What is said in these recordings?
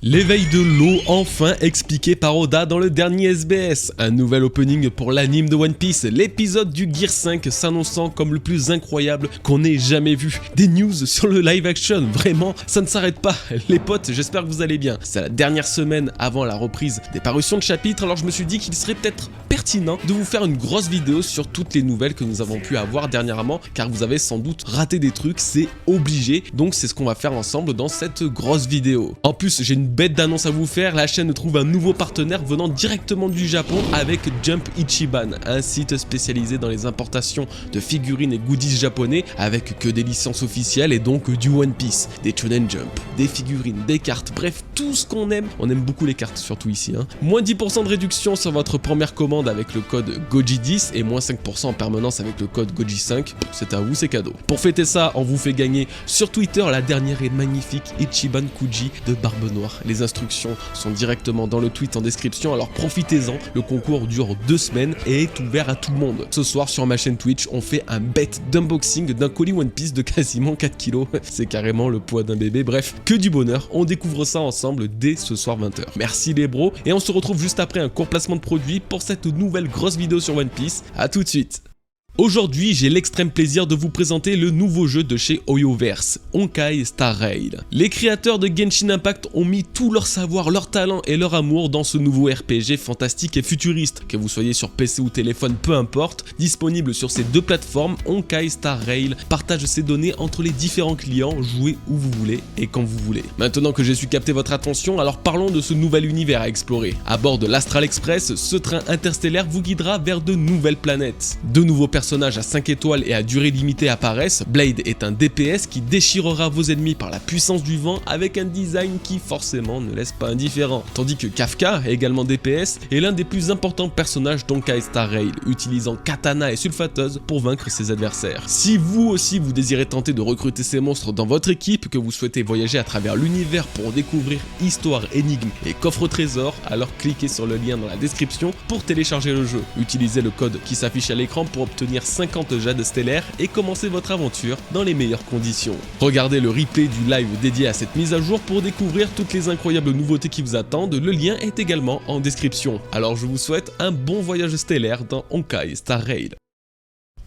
L'éveil de l'eau enfin expliqué par Oda dans le dernier SBS. Un nouvel opening pour l'anime de One Piece, l'épisode du Gear 5 s'annonçant comme le plus incroyable qu'on ait jamais vu. Des news sur le live action, vraiment, ça ne s'arrête pas. Les potes, j'espère que vous allez bien. C'est la dernière semaine avant la reprise des parutions de chapitres, alors je me suis dit qu'il serait peut-être pertinent de vous faire une grosse vidéo sur toutes les nouvelles que nous avons pu avoir dernièrement, car vous avez sans doute raté des trucs, c'est obligé. Donc c'est ce qu'on va faire ensemble dans cette grosse vidéo. En plus, j'ai une bête d'annonce à vous faire, la chaîne trouve un nouveau partenaire venant directement du Japon avec Jump Ichiban, un site spécialisé dans les importations de figurines et goodies japonais avec que des licences officielles et donc du One Piece, des Shonen Jump, des figurines, des cartes, bref tout ce qu'on aime. On aime beaucoup les cartes surtout ici. Moins 10% de réduction sur votre première commande avec le code GOJI10 et moins 5% en permanence avec le code GOJI5, c'est à vous, c'est cadeau. Pour fêter ça, on vous fait gagner sur Twitter la dernière et magnifique Ichiban Kuji de Barbe Noire. Les instructions sont directement dans le tweet en description, alors profitez-en, le concours dure 2 semaines et est ouvert à tout le monde. Ce soir sur ma chaîne Twitch, on fait un bet d'unboxing d'un colis One Piece de quasiment 4 kilos, c'est carrément le poids d'un bébé, bref, que du bonheur, on découvre ça ensemble dès ce soir 20h. Merci les bros, et on se retrouve juste après un court placement de produit pour cette nouvelle grosse vidéo sur One Piece, à tout de suite. Aujourd'hui, j'ai l'extrême plaisir de vous présenter le nouveau jeu de chez Hoyoverse, Honkai Star Rail. Les créateurs de Genshin Impact ont mis tout leur savoir, leur talent et leur amour dans ce nouveau RPG fantastique et futuriste. Que vous soyez sur PC ou téléphone, peu importe, disponible sur ces deux plateformes, Honkai Star Rail partage ses données entre les différents clients, jouez où vous voulez et quand vous voulez. Maintenant que j'ai su capter votre attention, alors parlons de ce nouvel univers à explorer. À bord de l'Astral Express, ce train interstellaire vous guidera vers de nouvelles planètes. De nouveaux personnages à 5 étoiles et à durée limitée apparaissent. Blade est un DPS qui déchirera vos ennemis par la puissance du vent avec un design qui forcément ne laisse pas indifférent. Tandis que Kafka, également DPS, est l'un des plus importants personnages d'Honkai Star Rail, utilisant katana et sulfateuse pour vaincre ses adversaires. Si vous aussi vous désirez tenter de recruter ces monstres dans votre équipe, que vous souhaitez voyager à travers l'univers pour découvrir histoire, énigmes et coffre trésor, alors cliquez sur le lien dans la description pour télécharger le jeu. Utilisez le code qui s'affiche à l'écran pour obtenir 50 jades stellaires et commencez votre aventure dans les meilleures conditions. Regardez le replay du live dédié à cette mise à jour pour découvrir toutes les incroyables nouveautés qui vous attendent, le lien est également en description. Alors je vous souhaite un bon voyage stellaire dans Honkai Star Rail.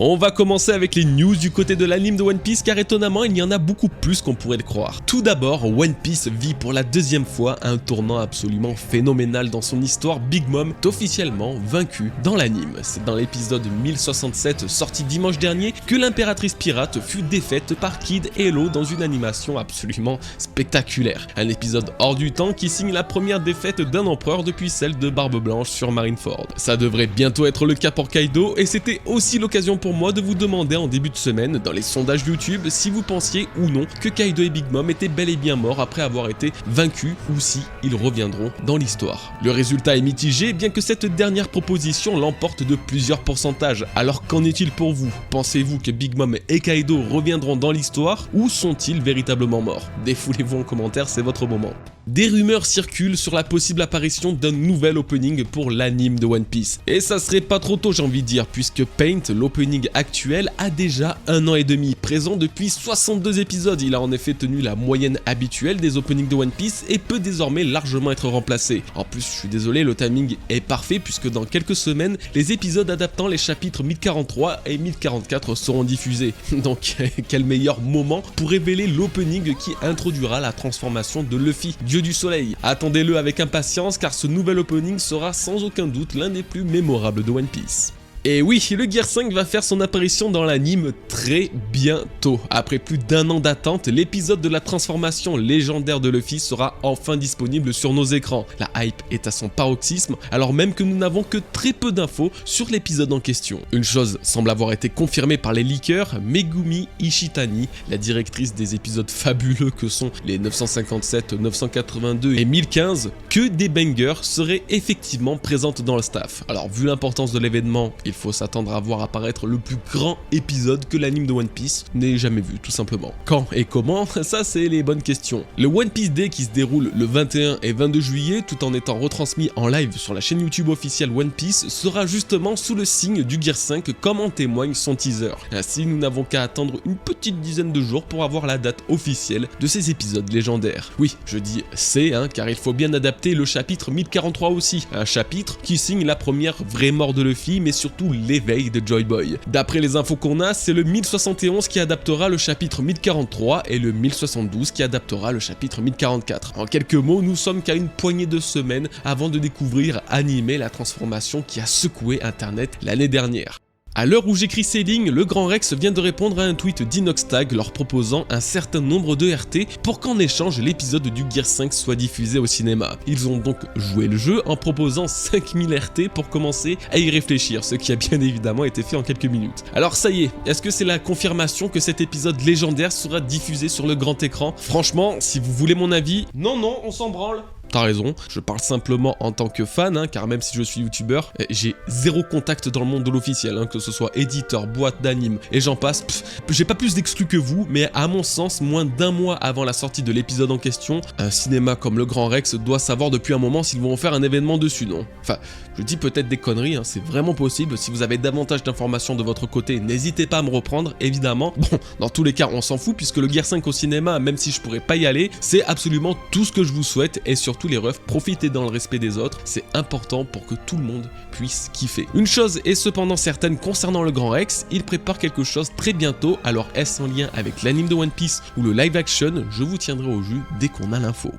On va commencer avec les news du côté de l'anime de One Piece car étonnamment il y en a beaucoup plus qu'on pourrait le croire. Tout d'abord, One Piece vit pour la deuxième fois un tournant absolument phénoménal dans son histoire. Big Mom est officiellement vaincu dans l'anime. C'est dans l'épisode 1067 sorti dimanche dernier que l'impératrice pirate fut défaite par Kid et Law dans une animation absolument spectaculaire. Un épisode hors du temps qui signe la première défaite d'un empereur depuis celle de Barbe Blanche sur Marineford. Ça devrait bientôt être le cas pour Kaido et c'était aussi l'occasion pour moi de vous demander en début de semaine dans les sondages YouTube si vous pensiez ou non que Kaido et Big Mom étaient bel et bien morts après avoir été vaincus ou si ils reviendront dans l'histoire. Le résultat est mitigé bien que cette dernière proposition l'emporte de plusieurs pourcentages. Alors qu'en est-il pour vous? Pensez-vous que Big Mom et Kaido reviendront dans l'histoire ou sont-ils véritablement morts? Défoulez-vous en commentaire, c'est votre moment. Des rumeurs circulent sur la possible apparition d'un nouvel opening pour l'anime de One Piece. Et ça serait pas trop tôt j'ai envie de dire, puisque Paint, l'opening actuel, a déjà 1 an et demi, présent depuis 62 épisodes. Il a en effet tenu la moyenne habituelle des openings de One Piece et peut désormais largement être remplacé. En plus, je suis désolé, le timing est parfait puisque dans quelques semaines, les épisodes adaptant les chapitres 1043 et 1044 seront diffusés. Donc quel meilleur moment pour révéler l'opening qui introduira la transformation de Luffy, Dieu du soleil. Attendez-le avec impatience car ce nouvel opening sera sans aucun doute l'un des plus mémorables de One Piece. Et oui, le Gear 5 va faire son apparition dans l'anime très bientôt. Après plus d'1 an d'attente, l'épisode de la transformation légendaire de Luffy sera enfin disponible sur nos écrans. La hype est à son paroxysme, alors même que nous n'avons que très peu d'infos sur l'épisode en question. Une chose semble avoir été confirmée par les leakers, Megumi Ishitani, la directrice des épisodes fabuleux que sont les 957, 982 et 1015, que des bangers seraient effectivement présentes dans le staff. Alors vu l'importance de l'événement, il faut s'attendre à voir apparaître le plus grand épisode que l'anime de One Piece n'ait jamais vu, tout simplement. Quand et comment, ça c'est les bonnes questions. Le One Piece Day qui se déroule le 21 et 22 juillet, tout en étant retransmis en live sur la chaîne YouTube officielle One Piece, sera justement sous le signe du Gear 5 comme en témoigne son teaser. Ainsi, nous n'avons qu'à attendre une petite dizaine de jours pour avoir la date officielle de ces épisodes légendaires. Oui, je dis c'est, car il faut bien adapter le chapitre 1043 aussi, un chapitre qui signe la première vraie mort de Luffy, mais surtout l'éveil de Joy Boy. D'après les infos qu'on a, c'est le 1071 qui adaptera le chapitre 1043 et le 1072 qui adaptera le chapitre 1044. En quelques mots, nous sommes qu'à une poignée de semaines avant de découvrir animé la transformation qui a secoué internet l'année dernière. À l'heure où j'écris ces lignes, le Grand Rex vient de répondre à un tweet d'Inoxtag leur proposant un certain nombre de RT pour qu'en échange l'épisode du Gear 5 soit diffusé au cinéma. Ils ont donc joué le jeu en proposant 5000 RT pour commencer à y réfléchir, ce qui a bien évidemment été fait en quelques minutes. Alors ça y est, est-ce que c'est la confirmation que cet épisode légendaire sera diffusé sur le grand écran? Franchement, si vous voulez mon avis, non, on s'en branle. T'as raison, je parle simplement en tant que fan, car même si je suis youtubeur, j'ai zéro contact dans le monde de l'officiel, que ce soit éditeur, boîte d'anime et j'en passe. J'ai pas plus d'exclus que vous, mais à mon sens, moins d'un mois avant la sortie de l'épisode en question, un cinéma comme le Grand Rex doit savoir depuis un moment s'ils vont faire un événement dessus, non? Enfin, je dis peut-être des conneries, c'est vraiment possible. Si vous avez davantage d'informations de votre côté, n'hésitez pas à me reprendre, évidemment. Bon, dans tous les cas, on s'en fout, puisque le Gear 5 au cinéma, même si je pourrais pas y aller, c'est absolument tout ce que je vous souhaite, et surtout les refs, profitez dans le respect des autres, c'est important pour que tout le monde puisse kiffer. Une chose est cependant certaine concernant le Grand Rex, il prépare quelque chose très bientôt, alors est-ce en lien avec l'anime de One Piece ou le live action? Je vous tiendrai au jus dès qu'on a l'info.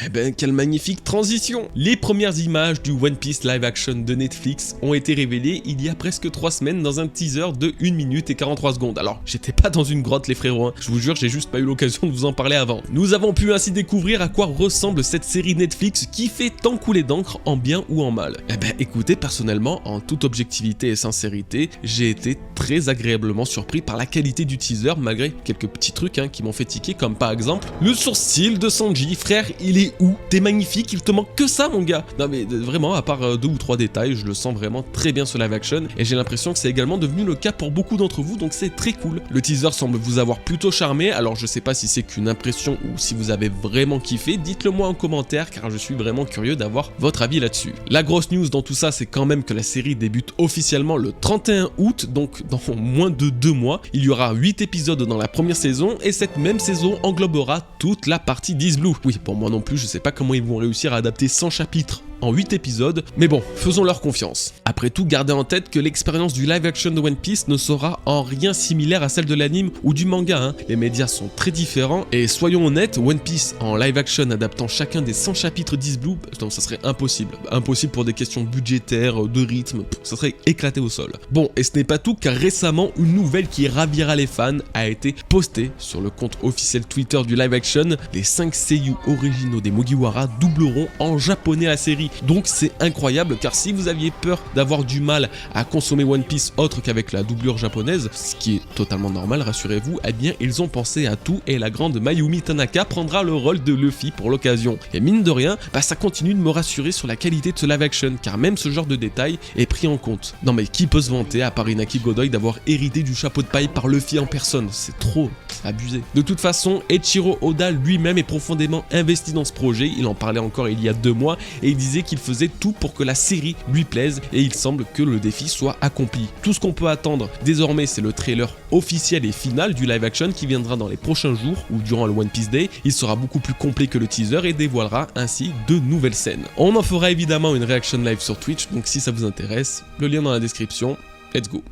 Eh ben, quelle magnifique transition! Les premières images du One Piece live action de Netflix ont été révélées il y a presque 3 semaines dans un teaser de 1 minute et 43 secondes. Alors, j'étais pas dans une grotte les frérots, je vous jure, j'ai juste pas eu l'occasion de vous en parler avant. Nous avons pu ainsi découvrir à quoi ressemble cette série Netflix qui fait tant couler d'encre en bien ou en mal. Eh ben, écoutez, personnellement, en toute objectivité et sincérité, j'ai été très agréablement surpris par la qualité du teaser, malgré quelques petits trucs qui m'ont fait tiquer, comme par exemple le sourcil de Sanji. Frère, il est où? T'es magnifique, il te manque que ça mon gars. Non mais vraiment, à part 2 ou 3 détails, je le sens vraiment très bien ce live action et j'ai l'impression que c'est également devenu le cas pour beaucoup d'entre vous, donc c'est très cool. Le teaser semble vous avoir plutôt charmé, alors je sais pas si c'est qu'une impression ou si vous avez vraiment kiffé, dites-le moi en commentaire car je suis vraiment curieux d'avoir votre avis là-dessus. La grosse news dans tout ça, c'est quand même que la série débute officiellement le 31 août, donc dans moins de 2 mois. Il y aura 8 épisodes dans la première saison et cette même saison englobera toute la partie d'East Blue. Oui, pour moi non plus, je sais pas comment ils vont réussir à adapter 100 chapitres en 8 épisodes, mais bon, faisons leur confiance. Après tout, gardez en tête que l'expérience du live action de One Piece ne sera en rien similaire à celle de l'anime ou du manga, Les médias sont très différents et soyons honnêtes, One Piece en live action adaptant chacun des 100 chapitres d'East Blue, non, ça serait impossible. Impossible pour des questions budgétaires, de rythme, ça serait éclaté au sol. Bon, et ce n'est pas tout car récemment, une nouvelle qui ravira les fans a été postée sur le compte officiel Twitter du live action. Les 5 seiyuu originaux des Mugiwara doubleront en japonais la série. Donc c'est incroyable car si vous aviez peur d'avoir du mal à consommer One Piece autre qu'avec la doublure japonaise, ce qui est totalement normal, rassurez-vous, eh bien ils ont pensé à tout et la grande Mayumi Tanaka prendra le rôle de Luffy pour l'occasion. Et mine de rien, ça continue de me rassurer sur la qualité de ce live action car même ce genre de détail est pris en compte. Non mais qui peut se vanter à part Inaki Godoy d'avoir hérité du chapeau de paille par Luffy en personne? C'est trop, c'est abusé. De toute façon, Eiichiro Oda lui-même est profondément investi dans ce projet, il en parlait encore il y a 2 mois et il disait qu'il faisait tout pour que la série lui plaise et il semble que le défi soit accompli. Tout ce qu'on peut attendre désormais, c'est le trailer officiel et final du live action qui viendra dans les prochains jours ou durant le One Piece Day. Il sera beaucoup plus complet que le teaser et dévoilera ainsi de nouvelles scènes. On en fera évidemment une réaction live sur Twitch, donc si ça vous intéresse, le lien dans la description. Let's go.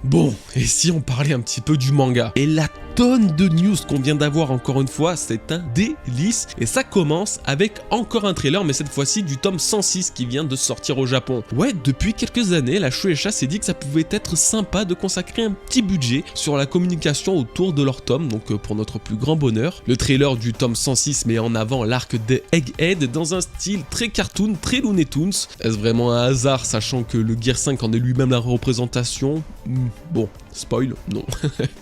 Bon, et si on parlait un petit peu du manga? Et la tonne de news qu'on vient d'avoir encore une fois, c'est un délice. Et ça commence avec encore un trailer, mais cette fois-ci du tome 106 qui vient de sortir au Japon. Ouais, depuis quelques années, la Shueisha s'est dit que ça pouvait être sympa de consacrer un petit budget sur la communication autour de leur tome, donc pour notre plus grand bonheur. Le trailer du tome 106 met en avant l'arc de Egghead dans un style très cartoon, très Looney Tunes. Est-ce vraiment un hasard, sachant que le Gear 5 en est lui-même la représentation? Bon, Spoil, non.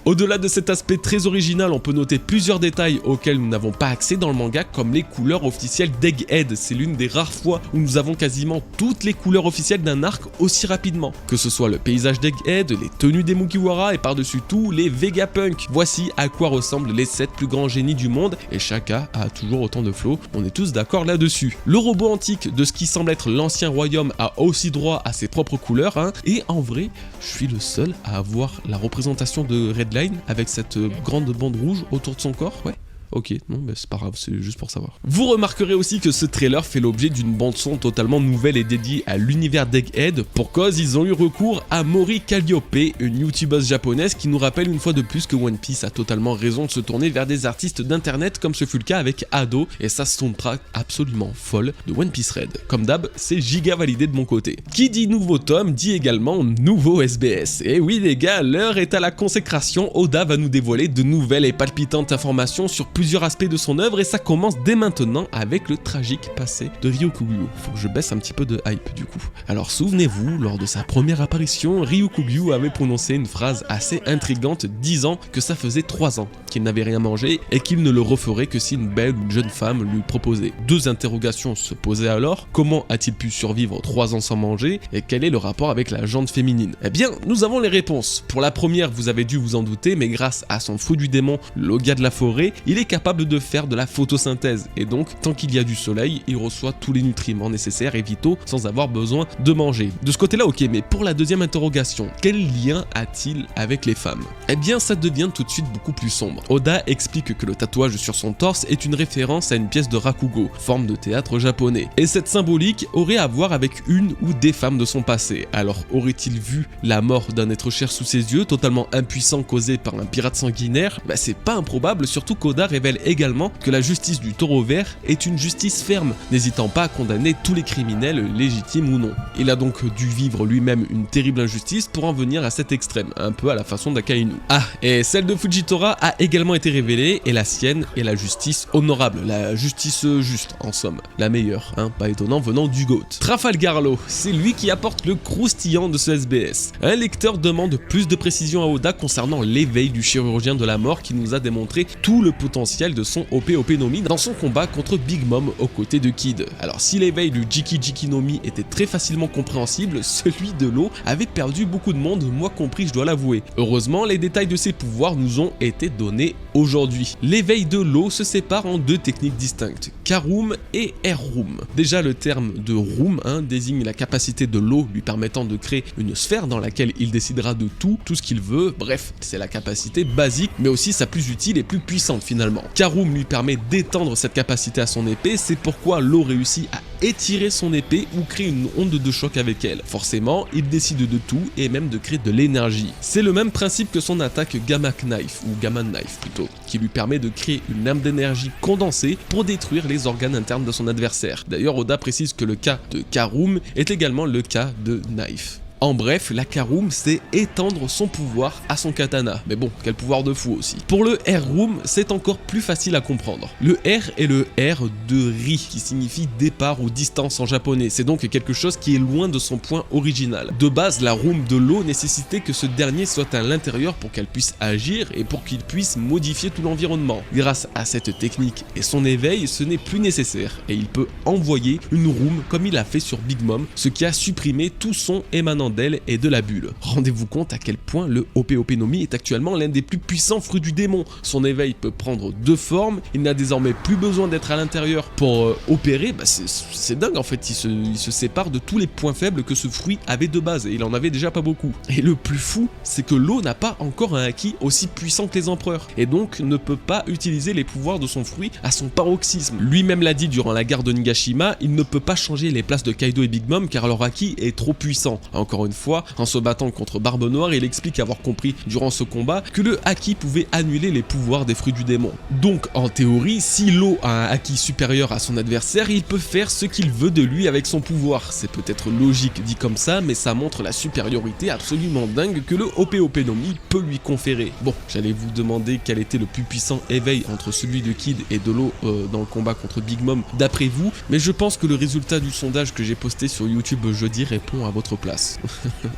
Au-delà de cet aspect très original, on peut noter plusieurs détails auxquels nous n'avons pas accès dans le manga, comme les couleurs officielles d'Egghead. C'est l'une des rares fois où nous avons quasiment toutes les couleurs officielles d'un arc aussi rapidement. Que ce soit le paysage d'Egghead, les tenues des Mugiwara et par-dessus tout les Vegapunk. Voici à quoi ressemblent les 7 plus grands génies du monde et chacun a toujours autant de flow, on est tous d'accord là-dessus. Le robot antique de ce qui semble être l'ancien royaume a aussi droit à ses propres couleurs, hein, et en vrai, je suis le seul à avoir la représentation de Redline avec cette grande bande rouge autour de son corps, ouais. Ok, non, mais c'est pas grave, c'est juste pour savoir. Vous remarquerez aussi que ce trailer fait l'objet d'une bande-son totalement nouvelle et dédiée à l'univers d'Egghead. Pour cause, ils ont eu recours à Mori Calliope, une youtubeuse japonaise qui nous rappelle une fois de plus que One Piece a totalement raison de se tourner vers des artistes d'internet comme ce fut le cas avec Ado et sa soundtrack absolument folle de One Piece Red. Comme d'hab, c'est giga validé de mon côté. Qui dit nouveau tome dit également nouveau SBS. Et oui les gars, l'heure est à la consécration, Oda va nous dévoiler de nouvelles et palpitantes informations sur plusieurs aspects de son œuvre et ça commence dès maintenant avec le tragique passé de Ryukugyu. Faut que je baisse un petit peu de hype du coup. Alors souvenez-vous, lors de sa première apparition, Ryukugyu avait prononcé une phrase assez intrigante disant que ça faisait 3 ans qu'il n'avait rien mangé et qu'il ne le referait que si une belle ou une jeune femme lui proposait. 2 interrogations se posaient alors, comment a-t-il pu survivre 3 ans sans manger et quel est le rapport avec la jante féminine? Eh bien, nous avons les réponses. Pour la première, vous avez dû vous en douter, mais grâce à son fruit du démon, l'Oga de la forêt, il est capable de faire de la photosynthèse et donc tant qu'il y a du soleil, il reçoit tous les nutriments nécessaires et vitaux sans avoir besoin de manger. De ce côté-là, ok, mais pour la deuxième interrogation, quel lien a-t-il avec les femmes? Eh bien, ça devient tout de suite beaucoup plus sombre. Oda explique que le tatouage sur son torse est une référence à une pièce de Rakugo, forme de théâtre japonais, et cette symbolique aurait à voir avec une ou des femmes de son passé. Alors, aurait-il vu la mort d'un être cher sous ses yeux, totalement impuissant causé par un pirate sanguinaire? Bah, c'est pas improbable, surtout qu'Oda révèle également que la justice du taureau vert est une justice ferme, n'hésitant pas à condamner tous les criminels, légitimes ou non. Il a donc dû vivre lui-même une terrible injustice pour en venir à cet extrême, un peu à la façon d'Akainu. Ah, et celle de Fujitora a également été révélée, et la sienne est la justice honorable, la justice juste, en somme, la meilleure, hein, pas étonnant venant du GOAT. Trafalgar Law, c'est lui qui apporte le croustillant de ce SBS. Un lecteur demande plus de précision à Oda concernant l'éveil du chirurgien de la mort qui nous a démontré tout le potentiel de son OP no Mi dans son combat contre Big Mom aux côtés de Kid. Alors si l'éveil du Jiki no Mi était très facilement compréhensible, celui de Law avait perdu beaucoup de monde, moi compris je dois l'avouer. Heureusement, les détails de ses pouvoirs nous ont été donnés aujourd'hui. L'éveil de Law se sépare en 2 techniques distinctes, Karoom et Air-Room. Déjà le terme de Room désigne la capacité de Law lui permettant de créer une sphère dans laquelle il décidera de tout ce qu'il veut, bref, c'est la capacité basique mais aussi sa plus utile et plus puissante finalement. Karoom lui permet d'étendre cette capacité à son épée, c'est pourquoi Law réussit à étirer son épée ou créer une onde de choc avec elle. Forcément, il décide de tout et même de créer de l'énergie. C'est le même principe que son attaque Gamma Knife, ou Gamma Knife plutôt, qui lui permet de créer une lame d'énergie condensée pour détruire les organes internes de son adversaire. D'ailleurs, Oda précise que le cas de Karoom est également le cas de Knife. En bref, la Karoom, c'est étendre son pouvoir à son katana. Mais bon, quel pouvoir de fou aussi. Pour le Air-Room, c'est encore plus facile à comprendre. Le R est le R de Ri, qui signifie départ ou distance en japonais. C'est donc quelque chose qui est loin de son point original. De base, la Room de Law nécessitait que ce dernier soit à l'intérieur pour qu'elle puisse agir et pour qu'il puisse modifier tout l'environnement. Grâce à cette technique et son éveil, ce n'est plus nécessaire et il peut envoyer une Room comme il a fait sur Big Mom, ce qui a supprimé tout son émanant d'elle et de la bulle. Rendez-vous compte à quel point le OP no Mi est actuellement l'un des plus puissants fruits du démon. Son éveil peut prendre 2 formes, il n'a désormais plus besoin d'être à l'intérieur pour opérer, bah c'est dingue en fait, il se sépare de tous les points faibles que ce fruit avait de base, et il en avait déjà pas beaucoup. Et le plus fou, c'est que Law n'a pas encore un haki aussi puissant que les empereurs, et donc ne peut pas utiliser les pouvoirs de son fruit à son paroxysme. Lui-même l'a dit durant la guerre de Nigashima, il ne peut pas changer les places de Kaido et Big Mom car leur haki est trop puissant. Encore une fois, en se battant contre Barbe Noire, il explique avoir compris durant ce combat que le haki pouvait annuler les pouvoirs des fruits du démon. Donc en théorie, si Law a un haki supérieur à son adversaire, il peut faire ce qu'il veut de lui avec son pouvoir. C'est peut-être logique dit comme ça, mais ça montre la supériorité absolument dingue que le OP no Mi peut lui conférer. Bon, j'allais vous demander quel était le plus puissant éveil entre celui de Kid et de Law dans le combat contre Big Mom d'après vous, mais je pense que le résultat du sondage que j'ai posté sur YouTube jeudi répond à votre place.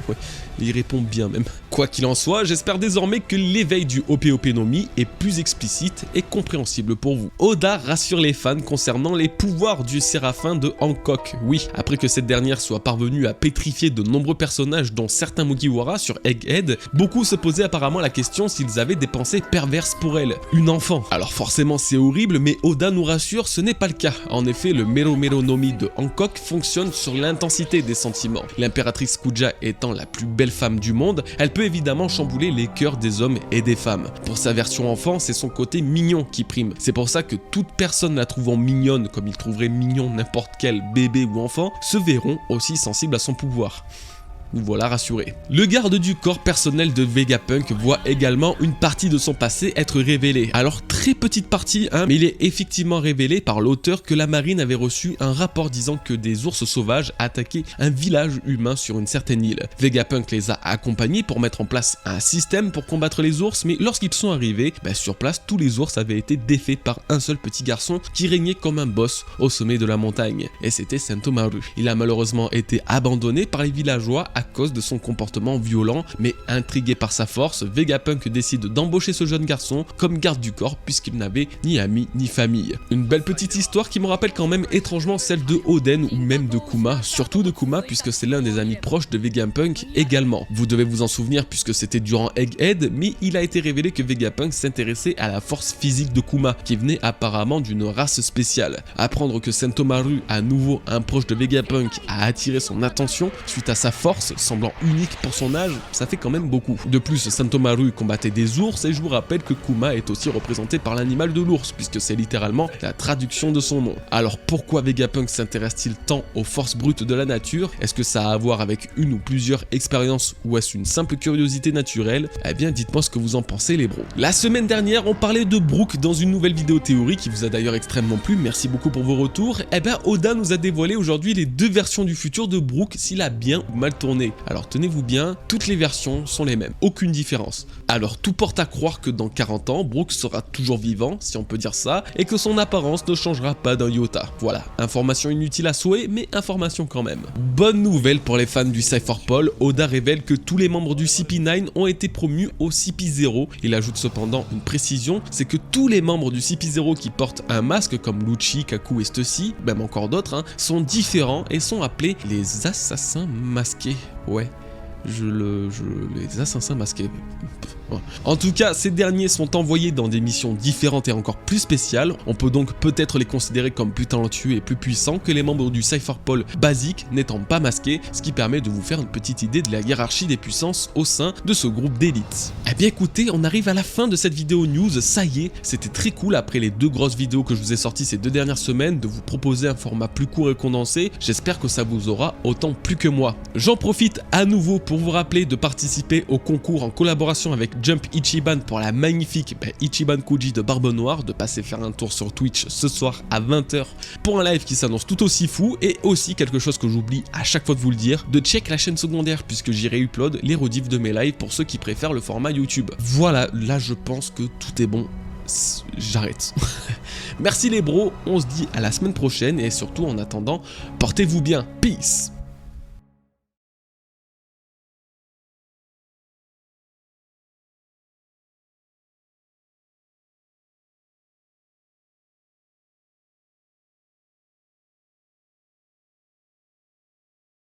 Ouais, il répond bien même. Quoi qu'il en soit, j'espère désormais que l'éveil du OP no Mi est plus explicite et compréhensible pour vous. Oda rassure les fans concernant les pouvoirs du Séraphin de Hancock. Oui, après que cette dernière soit parvenue à pétrifier de nombreux personnages dont certains Mugiwara sur Egghead, beaucoup se posaient apparemment la question s'ils avaient des pensées perverses pour elle, une enfant. Alors forcément c'est horrible, mais Oda nous rassure, ce n'est pas le cas. En effet, le Mero no Mi de Hancock fonctionne sur l'intensité des sentiments. L'impératrice Kuja étant la plus belle femme du monde, elle peut évidemment chambouler les cœurs des hommes et des femmes. Pour sa version enfant, c'est son côté mignon qui prime. C'est pour ça que toute personne la trouvant mignonne, comme il trouverait mignon n'importe quel bébé ou enfant, se verront aussi sensibles à son pouvoir. Nous voilà rassurés. Le garde du corps personnel de Vegapunk voit également une partie de son passé être révélée. Alors très petite partie, hein, mais il est effectivement révélé par l'auteur que la marine avait reçu un rapport disant que des ours sauvages attaquaient un village humain sur une certaine île. Vegapunk les a accompagnés pour mettre en place un système pour combattre les ours, mais lorsqu'ils sont arrivés, sur place, tous les ours avaient été défaits par un seul petit garçon qui régnait comme un boss au sommet de la montagne. Et c'était Sentomaru. Il a malheureusement été abandonné par les villageois à cause de son comportement violent, mais intrigué par sa force, Vegapunk décide d'embaucher ce jeune garçon comme garde du corps puisqu'il n'avait ni amis ni famille. Une belle petite histoire qui me rappelle quand même étrangement celle de Oden ou même de Kuma, surtout de Kuma puisque c'est l'un des amis proches de Vegapunk également. Vous devez vous en souvenir puisque c'était durant Egghead, mais il a été révélé que Vegapunk s'intéressait à la force physique de Kuma, qui venait apparemment d'une race spéciale. Apprendre que Sentomaru, à nouveau un proche de Vegapunk, a attiré son attention suite à sa force, semblant unique pour son âge, ça fait quand même beaucoup. De plus, Sentomaru combattait des ours et je vous rappelle que Kuma est aussi représenté par l'animal de l'ours, puisque c'est littéralement la traduction de son nom. Alors pourquoi Vegapunk s'intéresse-t-il tant aux forces brutes de la nature? Est-ce que ça a à voir avec une ou plusieurs expériences ou est-ce une simple curiosité naturelle? Eh bien dites-moi ce que vous en pensez les bros. La semaine dernière, on parlait de Brook dans une nouvelle vidéo théorie qui vous a d'ailleurs extrêmement plu, merci beaucoup pour vos retours. Eh bien Oda nous a dévoilé aujourd'hui les deux versions du futur de Brook, s'il a bien ou mal tourné. Alors tenez-vous bien, toutes les versions sont les mêmes, aucune différence. Alors tout porte à croire que dans 40 ans, Brook sera toujours vivant, si on peut dire ça, et que son apparence ne changera pas d'un iota. Voilà, information inutile à souhait, mais information quand même. Bonne nouvelle pour les fans du Cypher Pole, Oda révèle que tous les membres du CP9 ont été promus au CP0. Il ajoute cependant une précision, c'est que tous les membres du CP0 qui portent un masque comme Lucci, Kaku et Stussy, même encore d'autres, sont différents et sont appelés les assassins masqués. Ouais. Les assassins masqués. En tout cas, ces derniers sont envoyés dans des missions différentes et encore plus spéciales. On peut donc peut-être les considérer comme plus talentueux et plus puissants que les membres du Cypher Pole basique n'étant pas masqués, ce qui permet de vous faire une petite idée de la hiérarchie des puissances au sein de ce groupe d'élite. Eh bien écoutez, on arrive à la fin de cette vidéo news, ça y est, c'était très cool après les deux grosses vidéos que je vous ai sorties ces 2 dernières semaines de vous proposer un format plus court et condensé, j'espère que ça vous aura autant plu que moi. J'en profite à nouveau pour vous rappeler de participer au concours en collaboration avec Jump Ichiban pour la magnifique Ichiban Kuji de Barbe Noire, de passer faire un tour sur Twitch ce soir à 20 h pour un live qui s'annonce tout aussi fou, et aussi quelque chose que j'oublie à chaque fois de vous le dire, de check la chaîne secondaire puisque j'y réupload les rediffs de mes lives pour ceux qui préfèrent le format YouTube. Voilà, là je pense que tout est bon. J'arrête. Merci les bros, on se dit à la semaine prochaine et surtout en attendant, portez-vous bien. Peace.